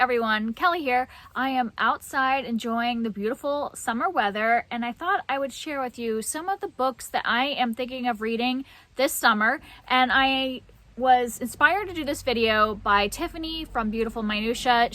everyone, Kelly here. I am outside enjoying the beautiful summer weather, and I thought I would share with you some of the books that I am thinking of reading this summer. And I was inspired to do this video by Tiffany from Beautiful Minutia.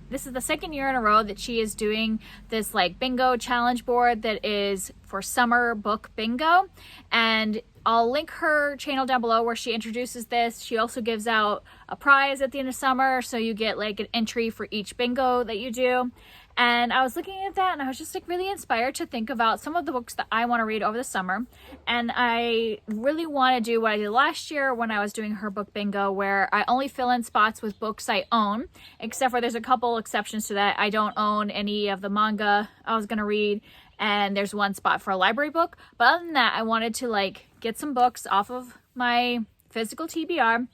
This is the second year in a row that she is doing this like bingo challenge board that is for summer book bingo, and I'll link her channel down below where she introduces this. She also gives out a prize at the end of summer, so you get like an entry for each bingo that you do. And I was looking at that and I was just like really inspired to think about some of the books that I want to read over the summer. And I really want to do what I did last year when I was doing her book bingo, where I only fill in spots with books I own, except for there's a couple exceptions to that. I don't own any of the manga I was going to read, and there's one spot for a library book. But other than that, I wanted to like get some books off of my physical TBR.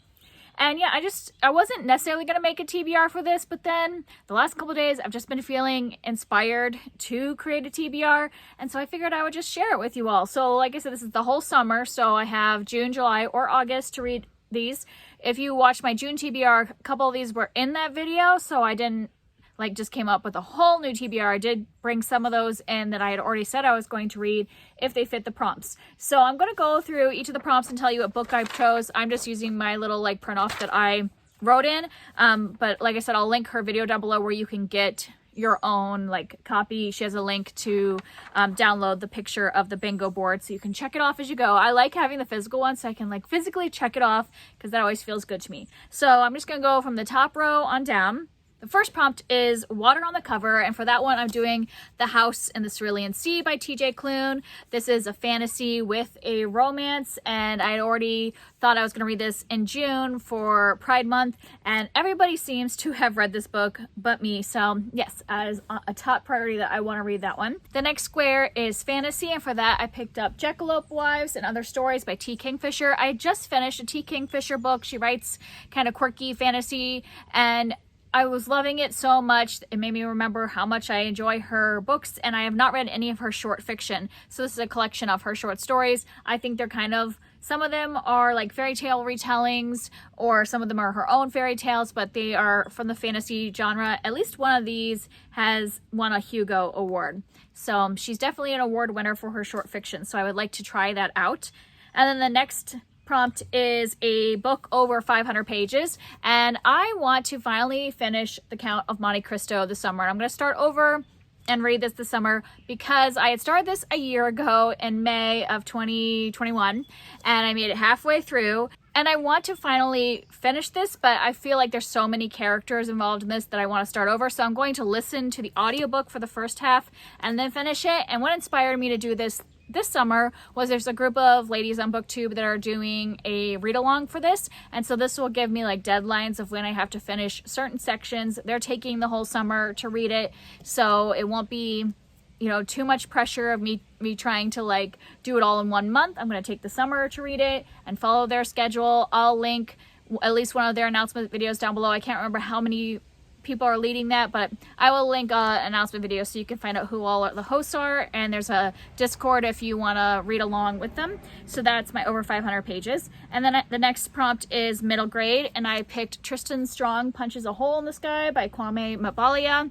And yeah, I wasn't necessarily going to make a TBR for this, but then the last couple of days I've just been feeling inspired to create a TBR, and so I figured I would just share it with you all. So like I said, this is the whole summer, so I have June, July, or August to read these. If you watch my June TBR, a couple of these were in that video, so I didn't like just came up with a whole new TBR. I did bring some of those in that I had already said I was going to read if they fit the prompts. So I'm going to go through each of the prompts and tell you what book I chose. I'm just using my little like print off that I wrote in. But like I said, I'll link her video down below where you can get your own like copy. She has a link to download the picture of the bingo board so you can check it off as you go. I like having the physical one so I can like physically check it off because that always feels good to me. So I'm just going to go from the top row on down. The first prompt is water on the cover, and for that one I'm doing The House in the Cerulean Sea by TJ Cloon. This is a fantasy with a romance, and I had already thought I was going to read this in June for Pride Month, and everybody seems to have read this book but me, so yes, as a top priority that I want to read that one. The next square is fantasy, and for that I picked up Jackalope Wives and Other Stories by T. Kingfisher. I just finished a T. Kingfisher book. She writes kind of quirky fantasy, and I was loving it so much. It made me remember how much I enjoy her books, and I have not read any of her short fiction. So this is a collection of her short stories. I think they're kind of, some of them are like fairy tale retellings, or some of them are her own fairy tales, but they are from the fantasy genre. At least one of these has won a Hugo Award. So she's definitely an award winner for her short fiction. So I would like to try that out. And then the next prompt is a book over 500 pages, and I want to finally finish The Count of Monte Cristo this summer. I'm going to start over and read this summer because I had started this a year ago in May of 2021, and I made it halfway through, and I want to finally finish this, but I feel like there's so many characters involved in this that I want to start over. So I'm going to listen to the audiobook for the first half and then finish it. And what inspired me to do this summer was there's a group of ladies on BookTube that are doing a read-along for this, and so this will give me like deadlines of when I have to finish certain sections. They're taking the whole summer to read it, so it won't be, you know, too much pressure of me trying to like do it all in 1 month. I'm going to take the summer to read it and follow their schedule. I'll link at least one of their announcement videos down below. I can't remember how many people are leading that, but I will link an announcement video so you can find out who all the hosts are, and there's a Discord if you want to read along with them. So that's my over 500 pages. And then the next prompt is middle grade, and I picked Tristan Strong Punches a Hole in the Sky by Kwame Mabalia.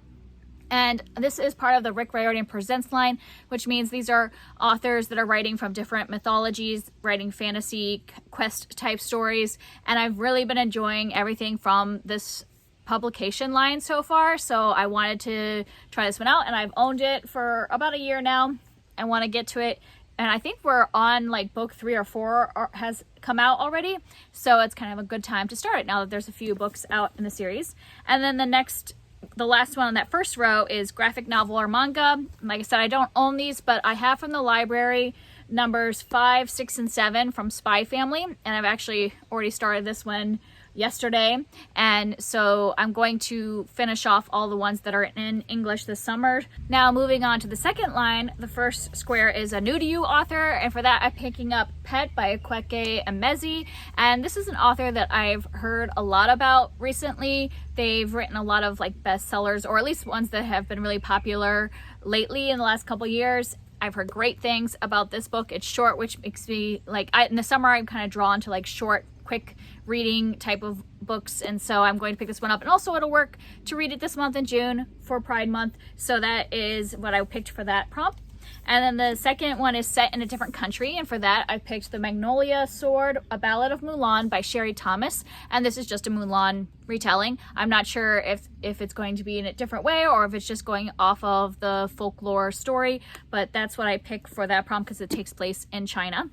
And this is part of the Rick Riordan Presents line, which means these are authors that are writing from different mythologies, writing fantasy quest type stories, and I've really been enjoying everything from this publication line so far, so I wanted to try this one out, and I've owned it for about a year now. I want to get to it, and I think we're on like book 3 or 4 has come out already, so it's kind of a good time to start it now that there's a few books out in the series. And then the last one on that first row is graphic novel or manga. Like I said, I don't own these, but I have from the library numbers 5, 6, and 7 from Spy Family, and I've actually already started this one yesterday, and so I'm going to finish off all the ones that are in English this summer. Now moving on to the second line, the first square is a new to you author, and for that I'm picking up Pet by Kweke Emezi, and this is an author that I've heard a lot about recently. They've written a lot of like bestsellers, or at least ones that have been really popular lately in the last couple years. I've heard great things about this book. It's short, which makes me like, in the summer I'm kind of drawn to like short quick reading type of books, and so I'm going to pick this one up. And also it'll work to read it this month in June for Pride Month, so that is what I picked for that prompt. And then the second one is set in a different country, and for that I picked The Magnolia Sword, A Ballad of Mulan by Sherry Thomas, and this is just a Mulan retelling. I'm not sure if it's going to be in a different way or if it's just going off of the folklore story, but that's what I picked for that prompt because it takes place in China.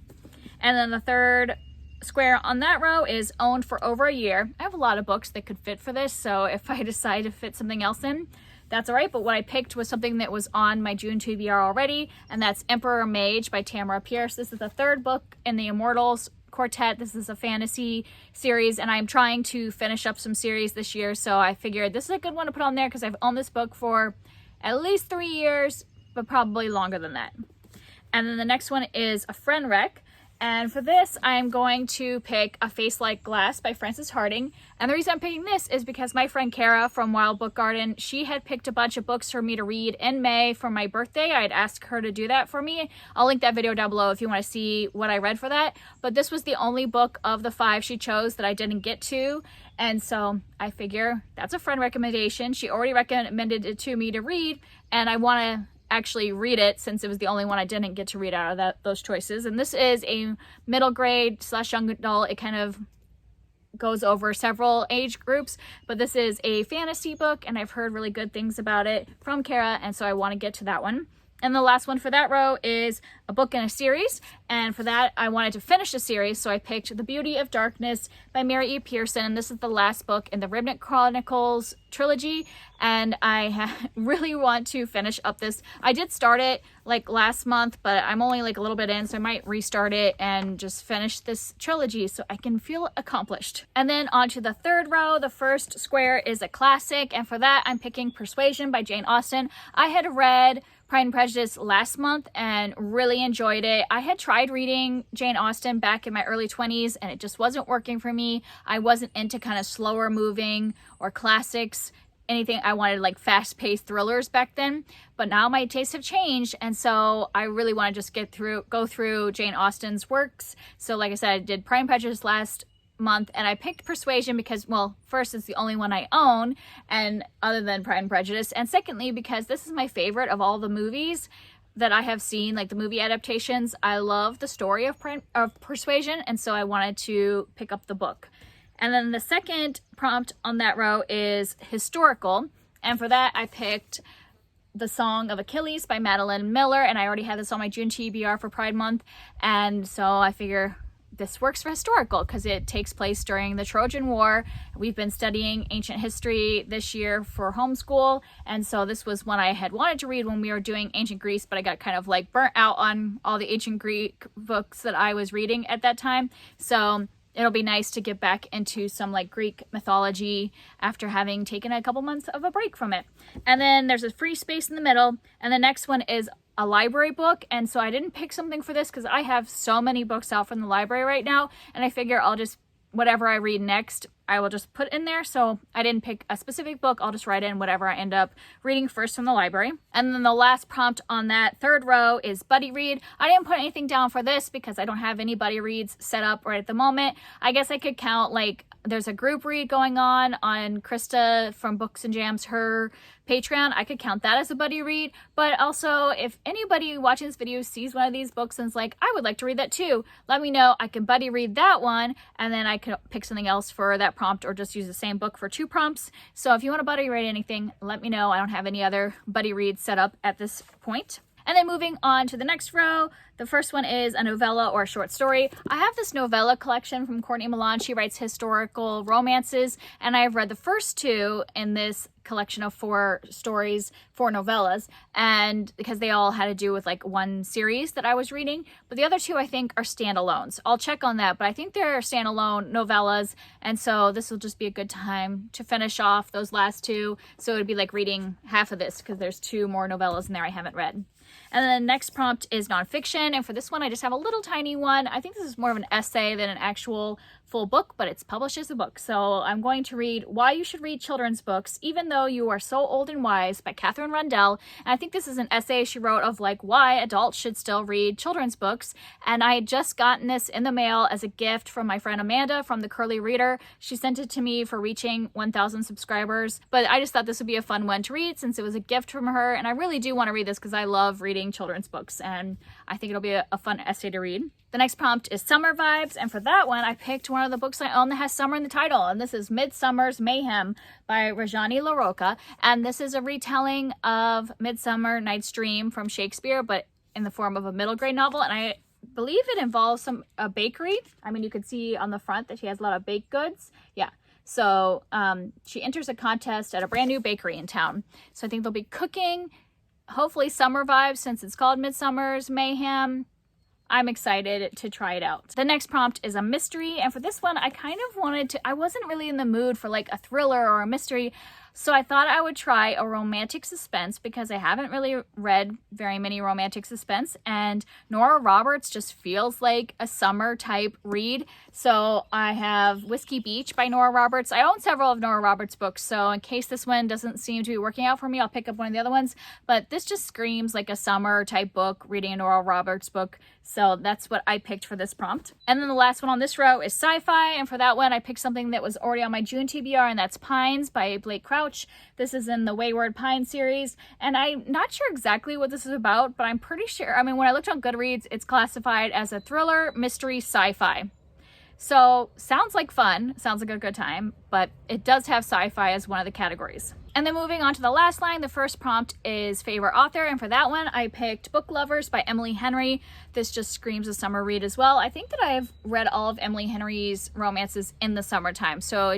And then the third square on that row is Owned for Over a Year. I have a lot of books that could fit for this, so if I decide to fit something else in, that's all right, but what I picked was something that was on my June TBR already, and that's Emperor Mage by Tamara Pierce. This is the third book in the Immortals Quartet. This is a fantasy series, and I'm trying to finish up some series this year, so I figured this is a good one to put on there because I've owned this book for at least 3 years, but probably longer than that. And then the next one is A Friend Wreck. And for this, I'm going to pick A Face Like Glass by Frances Harding. And the reason I'm picking this is because my friend Kara from Wild Book Garden, she had picked a bunch of books for me to read in May for my birthday. I had asked her to do that for me. I'll link that video down below if you want to see what I read for that. But this was the only book of the 5 she chose that I didn't get to. And so I figure that's a friend recommendation. She already recommended it to me to read, and I want to actually read it since it was the only one I didn't get to read out of those choices. And this is a middle grade / young adult. It kind of goes over several age groups, but this is a fantasy book, and I've heard really good things about it from Kara, and so I want to get to that one. And the last one for that row is a book in a series, and for that I wanted to finish a series, so I picked The Beauty of Darkness by Mary E. Pearson, and this is the last book in the Remnant Chronicles trilogy, and I really want to finish up this. I did start it like last month, but I'm only like a little bit in, so I might restart it and just finish this trilogy so I can feel accomplished. And then on to the third row. The first square is a classic, and for that I'm picking Persuasion by Jane Austen. I had read Pride and Prejudice last month and really enjoyed it. I had tried reading Jane Austen back in my early 20s and it just wasn't working for me. I wasn't into kind of slower moving or classics, anything. I wanted like fast-paced thrillers back then, but now my tastes have changed, and so I really want to just go through Jane Austen's works. So like I said, I did Pride and Prejudice last month, and I picked Persuasion because, well, first, it's the only one I own, and other than Pride and Prejudice, and secondly, because this is my favorite of all the movies that I have seen, like the movie adaptations. I love the story of Persuasion, and so I wanted to pick up the book. And then the second prompt on that row is historical, and for that I picked The Song of Achilles by Madeleine Miller, and I already had this on my June TBR for Pride Month, and so I figure this works for historical because it takes place during the Trojan War. We've been studying ancient history this year for homeschool, and so this was one I had wanted to read when we were doing ancient Greece, but I got kind of like burnt out on all the ancient Greek books that I was reading at that time. So it'll be nice to get back into some like Greek mythology after having taken a couple months of a break from it. And then there's a free space in the middle, and the next one is a library book, and so I didn't pick something for this because I have so many books out from the library right now, and I figure I'll just, whatever I read next, I will just put in there. So I didn't pick a specific book. I'll just write in whatever I end up reading first from the library. And then the last prompt on that third row is buddy read. I didn't put anything down for this because I don't have any buddy reads set up right at the moment. I guess I could count, like, there's a group read going on Krista from Books and Jams, her Patreon. I could count that as a buddy read. But also, if anybody watching this video sees one of these books and is like, I would like to read that too, let me know. I can buddy read that one, and then I could pick something else for that prompt or just use the same book for 2 prompts. So if you want to buddy read anything, let me know. I don't have any other buddy reads set up at this point. And then moving on to the next row, the first one is a novella or a short story. I have this novella collection from Courtney Milan. She writes historical romances, and I have read the first 2 in this collection of 4 stories, 4 novellas, and because they all had to do with like one series that I was reading, but the other 2 I think are standalones. I'll check on that, but I think they're standalone novellas, and so this will just be a good time to finish off those last 2. So it would be like reading half of this because there's 2 more novellas in there I haven't read. And then the next prompt is nonfiction, and for this one I just have a little tiny one. I think this is more of an essay than an actual full book, but it's published as a book. So I'm going to read Why You Should Read Children's Books, Even Though You Are So Old and Wise by Catherine Rundell. And I think this is an essay she wrote of like why adults should still read children's books. And I had just gotten this in the mail as a gift from my friend Amanda from the Curly Reader. She sent it to me for reaching 1,000 subscribers. But I just thought this would be a fun one to read since it was a gift from her. And I really do want to read this because I love reading children's books. And I think it'll be a fun essay to read. The next prompt is summer vibes, and for that one, I picked one of the books I own that has summer in the title, and this is Midsummer's Mayhem by Rajani LaRocca, and this is a retelling of Midsummer Night's Dream from Shakespeare, but in the form of a middle grade novel, and I believe it involves a bakery. I mean, you could see on the front that she has a lot of baked goods. Yeah. So she enters a contest at a brand new bakery in town. So I think they'll be cooking, hopefully summer vibes since it's called Midsummer's Mayhem. I'm excited to try it out. The next prompt is a mystery, and for this one, I wasn't really in the mood for like a thriller or a mystery, so I thought I would try a romantic suspense because I haven't really read very many romantic suspense, and Nora Roberts just feels like a summer type read. So I have Whiskey Beach by Nora Roberts. I own several of Nora Roberts' books, so in case this one doesn't seem to be working out for me, I'll pick up one of the other ones. But this just screams like a summer type book, reading a Nora Roberts book. So that's what I picked for this prompt. And then the last one on this row is sci-fi. And for that one, I picked something that was already on my June TBR, and that's Pines by Blake Crouch. This is in the Wayward Pine series. And I'm not sure exactly what this is about, but I'm pretty sure, I mean, when I looked on Goodreads, it's classified as a thriller, mystery, sci-fi. So sounds like fun, sounds like a good time, but it does have sci-fi as one of the categories. And then moving on to the last line, the first prompt is favorite author. And for that one, I picked Book Lovers by Emily Henry. This just screams a summer read as well. I think that I've read all of Emily Henry's romances in the summertime. So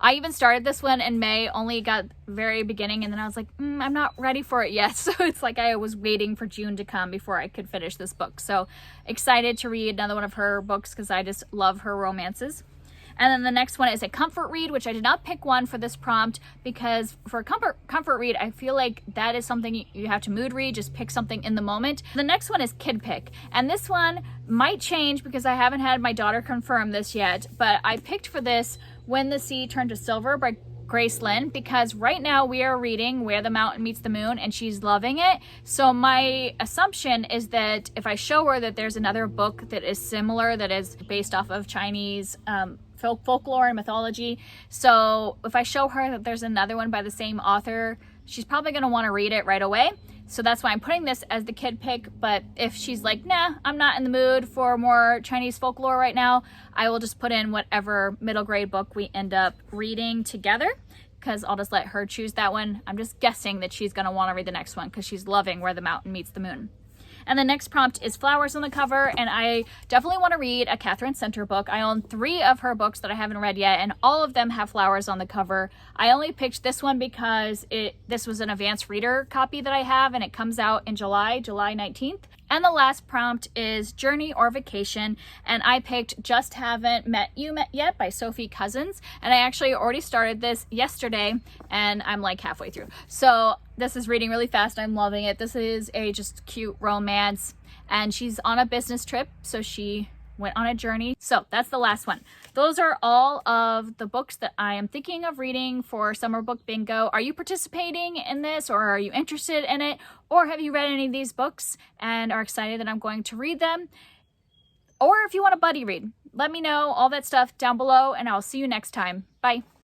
I even started this one in May, only got very beginning. And then I was like, I'm not ready for it yet. So it's like I was waiting for June to come before I could finish this book. So excited to read another one of her books because I just love her romances. And then the next one is a comfort read, which I did not pick one for this prompt because for a comfort read, I feel like that is something you have to mood read, just pick something in the moment. The next one is Kid Pick. And this one might change because I haven't had my daughter confirm this yet, but I picked for this When the Sea Turned to Silver by Grace Lynn, because right now we are reading Where the Mountain Meets the Moon and she's loving it. So my assumption is that if I show her that there's another book that is similar, that is based off of Chinese folklore and mythology, so if I show her that there's another one by the same author, she's probably going to want to read it right away. So that's why I'm putting this as the kid pick. But if she's like, nah, I'm not in the mood for more Chinese folklore right now, I will just put in whatever middle grade book we end up reading together, because I'll just let her choose that one. I'm just guessing that she's going to want to read the next one because she's loving Where the Mountain Meets the Moon. And the next prompt is flowers on the cover, and I definitely want to read a Catherine Center book. I own 3 of her books that I haven't read yet, and all of them have flowers on the cover. I only picked this one because this was an advanced reader copy that I have, and it comes out in July 19th. And the last prompt is Journey or Vacation, and I picked Just Haven't Met You Yet by Sophie Cousins, and I actually already started this yesterday, and I'm like halfway through. So this is reading really fast. I'm loving it. This is a just cute romance, and she's on a business trip, so she went on a journey. So that's the last one. Those are all of the books that I am thinking of reading for Summer Book Bingo. Are you participating in this, or are you interested in it? Or have you read any of these books and are excited that I'm going to read them? Or if you want a buddy read, let me know all that stuff down below, and I'll see you next time. Bye.